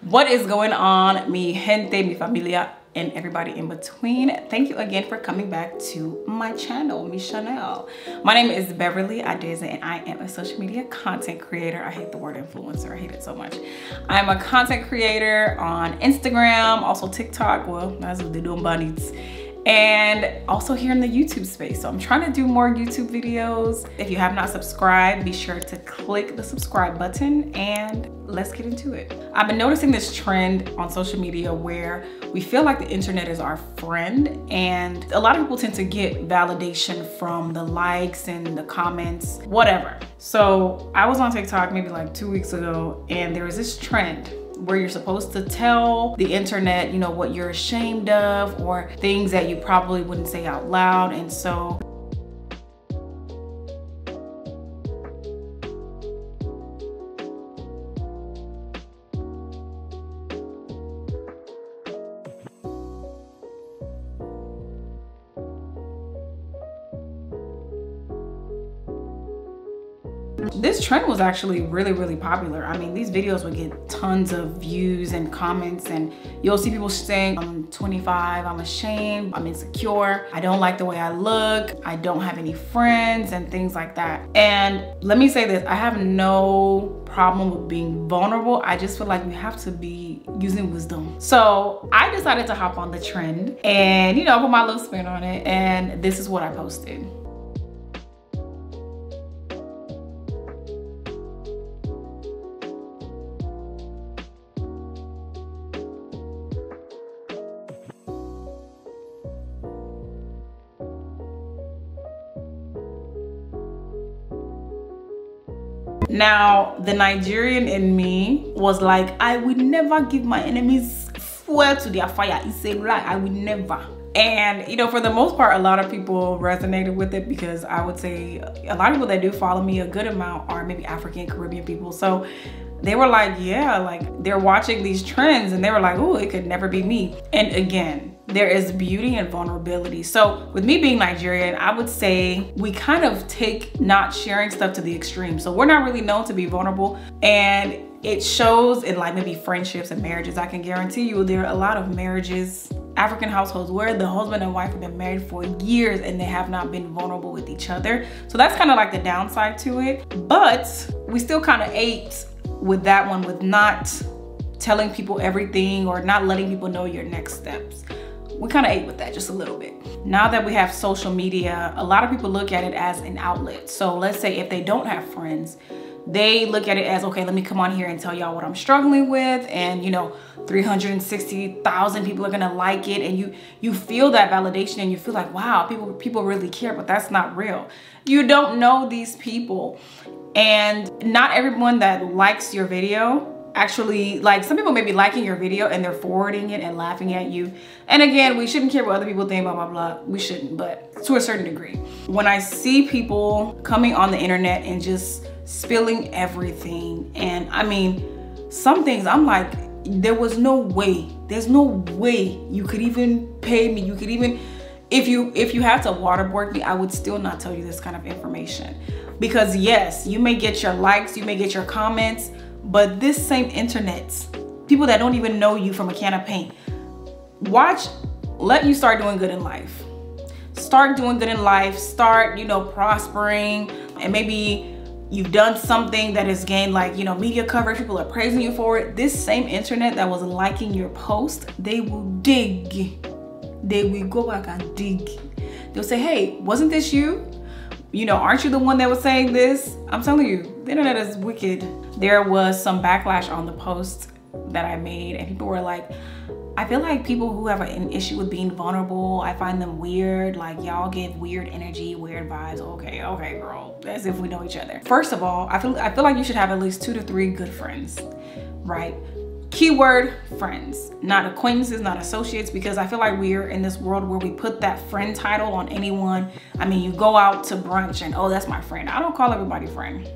What is going on, mi gente, mi familia, and everybody in between? Thank you again for coming back to my channel, mi Chanel. My name is Beverly Adeze, and I am a social media content creator. I hate the word influencer. I hate it so much. I'm a content creator on Instagram, also TikTok. Well, that's what they do on needs. And also here in the YouTube space. So I'm trying to do more YouTube videos. If you have not subscribed, be sure to click the subscribe button and let's get into it. I've been noticing this trend on social media where we feel like the internet is our friend, and a lot of people tend to get validation from the likes and the comments, whatever. So I was on TikTok maybe like 2 weeks ago, and there was this trend where you're supposed to tell the internet, you know, what you're ashamed of or things that you probably wouldn't say out loud. And so this trend was actually really popular. I mean, these videos would get tons of views and comments, and you'll see people saying, I'm 25, I'm ashamed, I'm insecure, I don't like the way I look, I don't have any friends, and things like that. And let me say this, I have no problem with being vulnerable. I just feel like you have to be using wisdom. So I decided to hop on the trend and, you know, put my little spin on it, and this is what I posted. Now, the Nigerian in me was like, I would never give my enemies fuel to their fire. It's a lie, I would never. And, you know, for the most part, a lot of people resonated with it because I would say a lot of people that do follow me, a good amount are maybe African, Caribbean people. So they were like, yeah, like they're watching these trends and they were like, oh, it could never be me. And again, there is beauty and vulnerability. So with me being Nigerian, I would say we kind of take not sharing stuff to the extreme. So we're not really known to be vulnerable, and it shows in like maybe friendships and marriages. I can guarantee you there are a lot of marriages, African households, where the husband and wife have been married for years and they have not been vulnerable with each other. So that's kind of like the downside to it. But we still kind of ate with that one, with not telling people everything or not letting people know your next steps. We kind of ate with that just a little bit. Now that we have social media, a lot of people look at it as an outlet. So let's say if they don't have friends, they look at it as, okay, let me come on here and tell y'all what I'm struggling with. And you know, 360,000 people are gonna like it. And you feel that validation and you feel like, wow, people really care, but that's not real. You don't know these people. And not everyone that likes your video actually, like, some people may be liking your video and they're forwarding it and laughing at you. And again, we shouldn't care what other people think, blah, blah, blah. We shouldn't, but to a certain degree. When I see people coming on the internet and just spilling everything, and I mean, some things I'm like, there was no way, there's no way you could even pay me. You could even, if you had to waterboard me, I would still not tell you this kind of information. Because yes, you may get your likes, you may get your comments, but this same internet, people that don't even know you from a can of paint, let you start doing good in life. Start doing good in life, start, you know, prospering, and maybe you've done something that has gained, like, you know, media coverage, people are praising you for it. This same internet that was liking your post, they will dig. They will go back and dig. They'll say, hey, wasn't this you? You know, aren't you the one that was saying this? I'm telling you, the internet is wicked. There was some backlash on the post that I made, and people were like, I feel like people who have an issue with being vulnerable, I find them weird. Like, y'all give weird energy, weird vibes. Okay, girl, as if we know each other. First of all, I feel like you should have at least 2 to 3 good friends, right? Keyword friends, not acquaintances, not associates, because I feel like we're in this world where we put that friend title on anyone. I mean, you go out to brunch and, oh, that's my friend. I don't call everybody friend,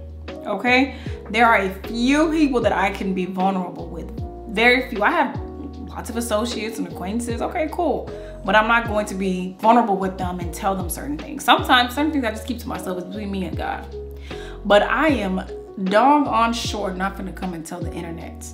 okay? There are a few people that I can be vulnerable with. Very few. I have lots of associates and acquaintances. Okay, cool. But I'm not going to be vulnerable with them and tell them certain things. Sometimes certain things I just keep to myself. It's between me and God. But I am doggone sure not gonna come and tell the internet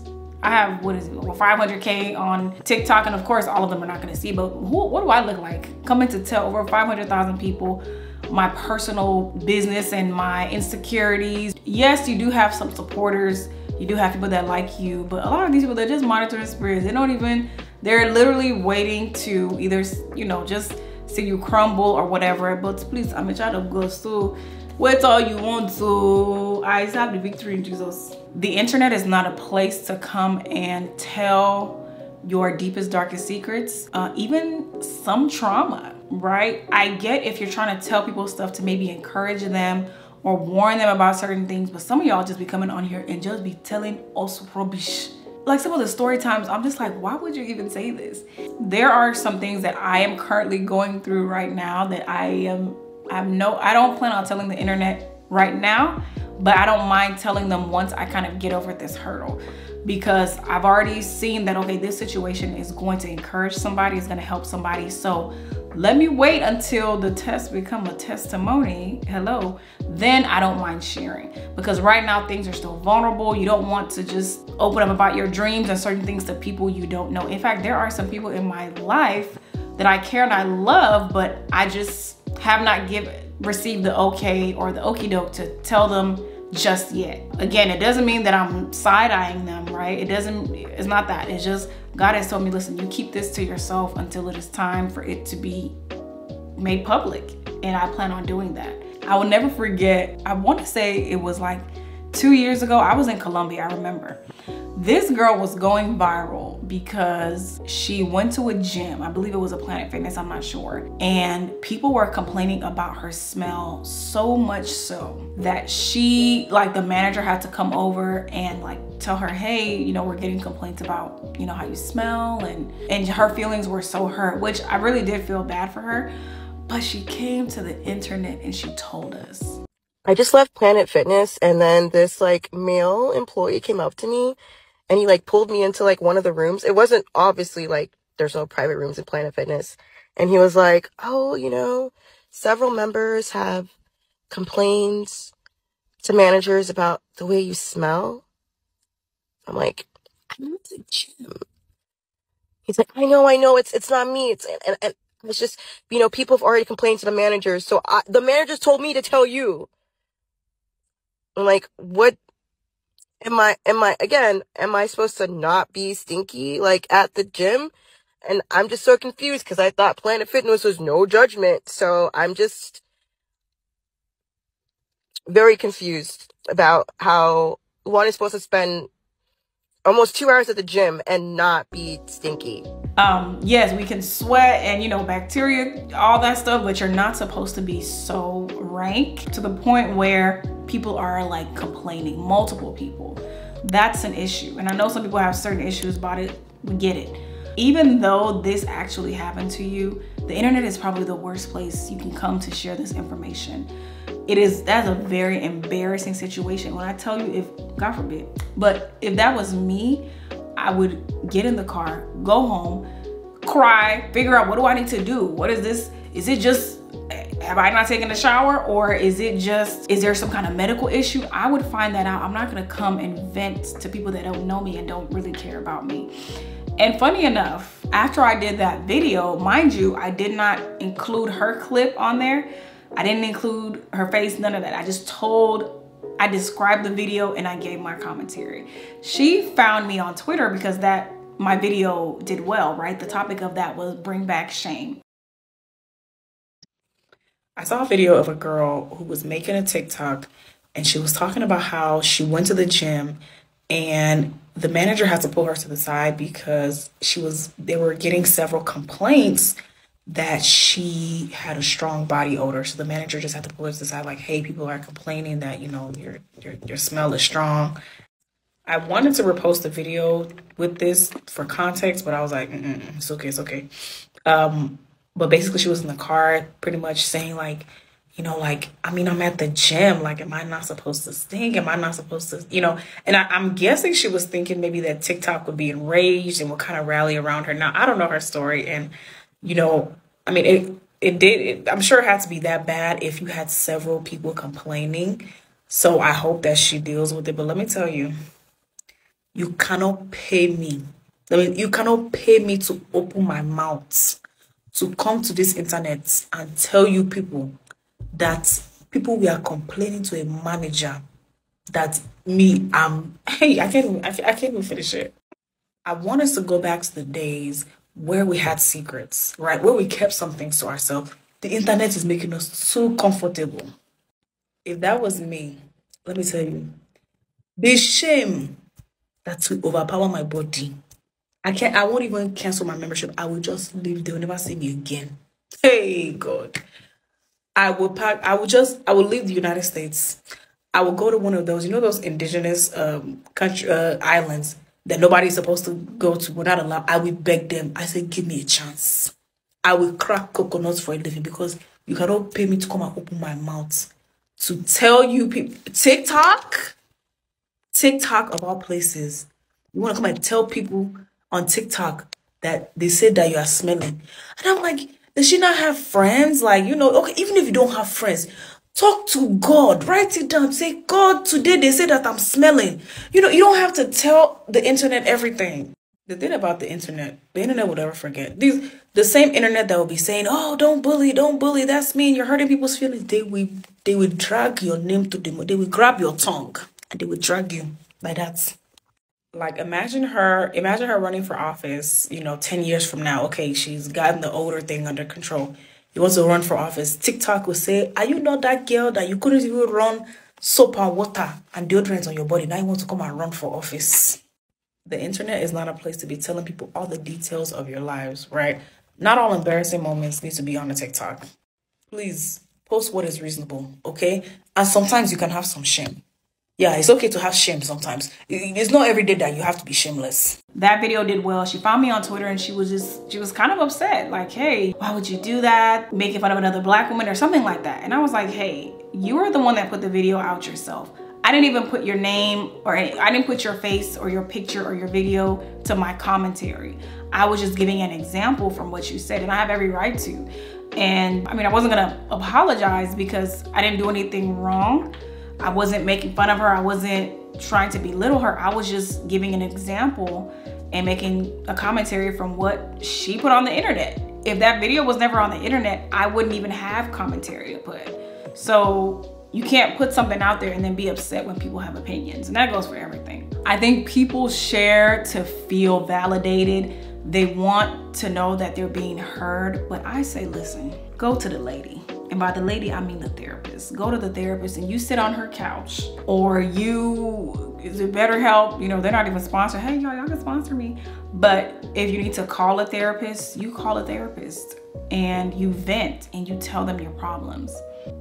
I have, what is it, over 500K on TikTok, and of course all of them are not going to see, but what do I look like? Coming to tell over 500,000 people my personal business and my insecurities. Yes, you do have some supporters, you do have people that like you, but a lot of these people, they're just monitoring spirits. They don't even, they're literally waiting to either, you know, just see you crumble or whatever. But please, I'm a child of God, so wait all you want to. I have the victory in Jesus. The internet is not a place to come and tell your deepest, darkest secrets, even some trauma, right? I get if you're trying to tell people stuff to maybe encourage them or warn them about certain things, but some of y'all just be coming on here and just be telling us rubbish. Like some of the story times, I'm just like, why would you even say this? There are some things that I am currently going through right now that I don't plan on telling the internet right now, but I don't mind telling them once I kind of get over this hurdle, because I've already seen that, okay, this situation is going to encourage somebody, it's going to help somebody. So let me wait until the test become a testimony. Hello. Then I don't mind sharing, because right now things are still vulnerable. You don't want to just open up about your dreams and certain things to people you don't know. In fact, there are some people in my life that I care and I love, but I just have not received the okay or the okie doke to tell them just yet. Again, it doesn't mean that I'm side-eyeing them, right? It's not that. It's just God has told me, listen, you keep this to yourself until it is time for it to be made public. And I plan on doing that. I will never forget, I want to say it was like 2 years ago, I was in Colombia, I remember. This girl was going viral because she went to a gym. I believe it was a Planet Fitness, I'm not sure. And people were complaining about her smell, so much so that the manager had to come over and like tell her, hey, you know, we're getting complaints about, you know, how you smell. And her feelings were so hurt, which I really did feel bad for her. But she came to the internet and she told us. I just left Planet Fitness, and then this like male employee came up to me and he like pulled me into like one of the rooms. It wasn't obviously like, there's no private rooms in Planet Fitness. And he was like, oh, you know, several members have complained to managers about the way you smell. I'm like, I'm at the gym. He's like, I know, it's not me. And it's just, you know, people have already complained to the managers. So the managers told me to tell you. I'm like, what? Am I supposed to not be stinky like at the gym? And I'm just so confused because I thought Planet Fitness was no judgment. So I'm just very confused about how one is supposed to spend almost 2 hours at the gym and not be stinky. Yes, we can sweat and, you know, bacteria, all that stuff, but you're not supposed to be so rank to the point where people are like complaining, multiple people. That's an issue. And I know some people have certain issues about it. We get it. Even though this actually happened to you, the internet is probably the worst place you can come to share this information. That's a very embarrassing situation. When I tell you, if, God forbid, but if that was me, I would get in the car, go home, cry, figure out, what do I need to do? What is this? Is it just, have I not taken a shower? Or is there some kind of medical issue? I would find that out. I'm not gonna come and vent to people that don't know me and don't really care about me. And funny enough, after I did that video, mind you, I did not include her clip on there. I didn't include her face, none of that. I described the video and I gave my commentary. She found me on Twitter because my video did well, right? The topic of that was bring back shame. I saw a video of a girl who was making a TikTok and she was talking about how she went to the gym and the manager had to pull her to the side because they were getting several complaints that she had a strong body odor. So the manager just had to pull her to the side, like, hey, people are complaining that, you know, your smell is strong. I wanted to repost the video with this for context, but I was like, it's okay. But basically she was in the car pretty much saying like, you know, like, I mean, I'm at the gym. Like, am I not supposed to stink? Am I not supposed to, you know? And I'm guessing she was thinking maybe that TikTok would be enraged and would kind of rally around her. Now, I don't know her story. And, you know, I mean, I'm sure it had to be that bad if you had several people complaining. So I hope that she deals with it. But let me tell you, you cannot pay me. I mean, you cannot pay me to open my mouth, to come to this internet and tell you people that people we are complaining to a manager that me, hey, I can't even finish it. I want us to go back to the days where we had secrets, right? Where we kept some things to ourselves. The internet is making us so comfortable. If that was me, let me tell you, the shame that will overpower my body. I won't even cancel my membership. I will just leave. They'll never see me again. Hey God. I will leave the United States. I will go to one of those, those indigenous country islands that nobody's supposed to go to. We're not allowed. I will beg them. I say, give me a chance. I will crack coconuts for a living because you cannot pay me to come and open my mouth to tell you people. TikTok of all places. You want to come and tell people on TikTok that they said that you are smelling. And I'm like, does she not have friends? Like, okay, even if you don't have friends, talk to God. Write it down. Say, God, today they said that I'm smelling. You don't have to tell the internet everything. The thing about the internet will never forget. The same internet that will be saying, oh, don't bully, that's mean, you're hurting people's feelings. They will drag your name to them. They will grab your tongue and they will drag you like that. Like, imagine her running for office, 10 years from now. Okay, she's gotten the older thing under control. You want to run for office. TikTok will say, are you not that girl that you couldn't even run soap and water and deodorant on your body? Now you want to come and run for office. The internet is not a place to be telling people all the details of your lives, right? Not all embarrassing moments need to be on a TikTok. Please post what is reasonable, okay? And sometimes you can have some shame. Yeah, it's okay to have shame sometimes. It's not every day that you have to be shameless. That video did well. She found me on Twitter and she was kind of upset. Like, hey, why would you do that? Making fun of another Black woman or something like that. And I was like, hey, you are the one that put the video out yourself. I didn't even put your name or I didn't put your face or your picture or your video to my commentary. I was just giving an example from what you said and I have every right to. And I mean, I wasn't gonna apologize because I didn't do anything wrong. I wasn't making fun of her. I wasn't trying to belittle her. I was just giving an example and making a commentary from what she put on the internet. If that video was never on the internet, I wouldn't even have commentary to put. So you can't put something out there and then be upset when people have opinions. And that goes for everything. I think people share to feel validated. They want to know that they're being heard. But I say, listen, go to the lady. And by the lady, I mean the therapist. Go to the therapist and you sit on her couch, or is it BetterHelp? They're not even sponsored. Hey, y'all can sponsor me. But if you need to call a therapist, you call a therapist and you vent and you tell them your problems.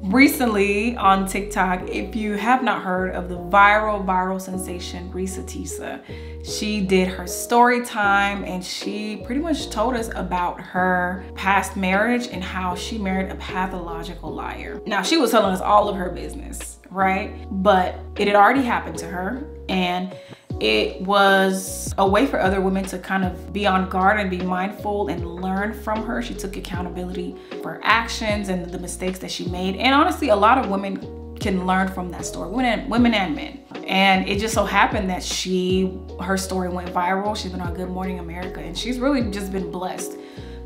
Recently on TikTok, if you have not heard of the viral sensation Risa Tisa, she did her story time and she pretty much told us about her past marriage and how she married a pathological liar. Now, she was telling us all of her business, right? But it had already happened to her and it was a way for other women to kind of be on guard and be mindful and learn from her. She took accountability for her actions and the mistakes that she made. And honestly, a lot of women can learn from that story, women and men. And it just so happened that her story went viral. She's been on Good Morning America and she's really just been blessed.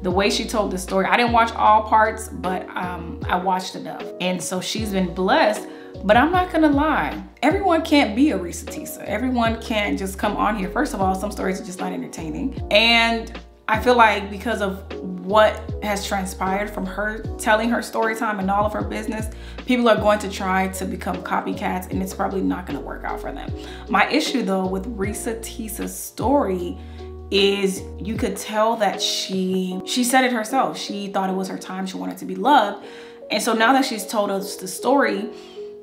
The way she told the story, I didn't watch all parts, but I watched enough. And so she's been blessed. But I'm not gonna lie, everyone can't be a Risa Tisa. Everyone can't just come on here. First of all, some stories are just not entertaining. And I feel like because of what has transpired from her telling her story time and all of her business, people are going to try to become copycats and it's probably not gonna work out for them. My issue though with Risa Tisa's story is you could tell that she said it herself. She thought it was her time. She wanted to be loved. And so now that she's told us the story,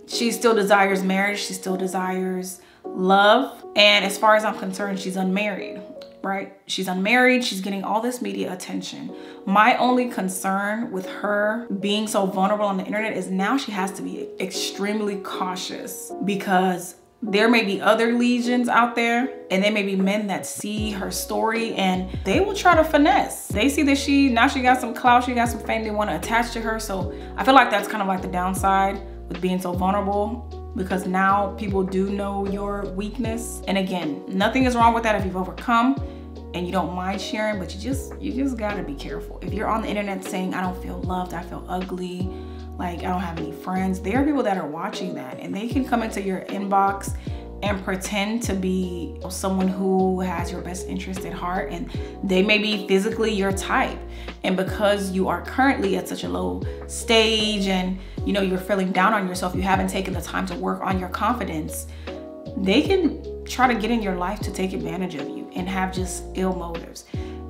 she still desires marriage. She still desires love. And as far as I'm concerned, she's unmarried, right? She's unmarried. She's getting all this media attention. My only concern with her being so vulnerable on the internet is now she has to be extremely cautious because there may be other legions out there and there may be men that see her story and they will try to finesse. They see that now she got some clout, she got some fame, they want to attach to her. So I feel like that's kind of like the downside with being so vulnerable. because now people do know your weakness. And again, nothing is wrong with that if you've overcome and you don't mind sharing, but you just gotta be careful. If you're on the internet saying, I don't feel loved, I feel ugly, like I don't have any friends, there are people that are watching that, and they can come into your inbox and pretend to be someone who has your best interest at heart, and they may be physically your type. And because you are currently at such a low stage and you know you're feeling down on yourself, you haven't taken the time to work on your confidence, they can try to get in your life to take advantage of you and have just ill motives.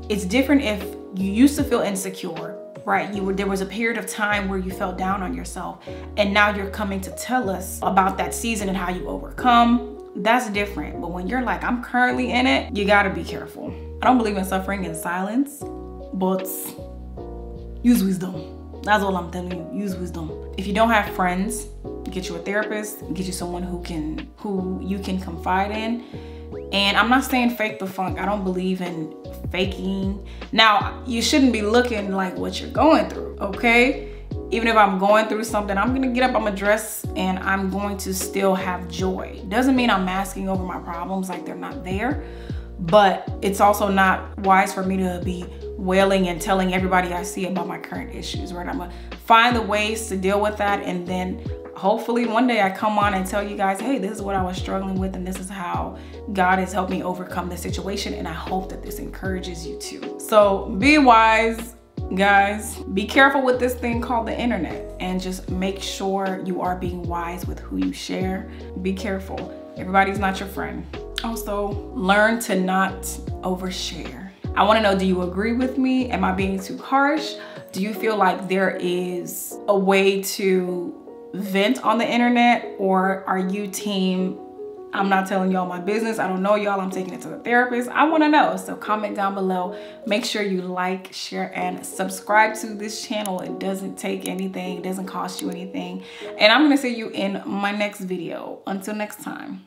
It's different if you used to feel insecure, right? There was a period of time where you felt down on yourself, and now you're coming to tell us about that season and how you overcome. That's different. But when you're like, I'm currently in it, you gotta be careful. I don't believe in suffering in silence, but use wisdom. That's all I'm telling you. Use wisdom. If you don't have friends, get you a therapist, get you someone who you can confide in. And I'm not saying fake the funk. I don't believe in faking. Now, you shouldn't be looking like what you're going through, okay? Even if I'm going through something, I'm gonna get up, I'm gonna dress, and I'm going to still have joy. Doesn't mean I'm masking over my problems like they're not there, but it's also not wise for me to be wailing and telling everybody I see about my current issues, right? I'm gonna find the ways to deal with that, and then hopefully one day I come on and tell you guys, hey, this is what I was struggling with, and this is how God has helped me overcome this situation, and I hope that this encourages you too. So be wise, guys. Be careful with this thing called the internet, and just make sure you are being wise with who you share. Be careful. Everybody's not your friend. Also, learn to not overshare. I want to know, do you agree with me? Am I being too harsh? Do you feel like there is a way to vent on the internet, or are you team, I'm not telling y'all my business, I don't know y'all, I'm taking it to the therapist? I want to know. So comment down below. Make sure you like, share, and subscribe to this channel. It doesn't take anything, it doesn't cost you anything, and I'm going to see you in my next video. Until next time.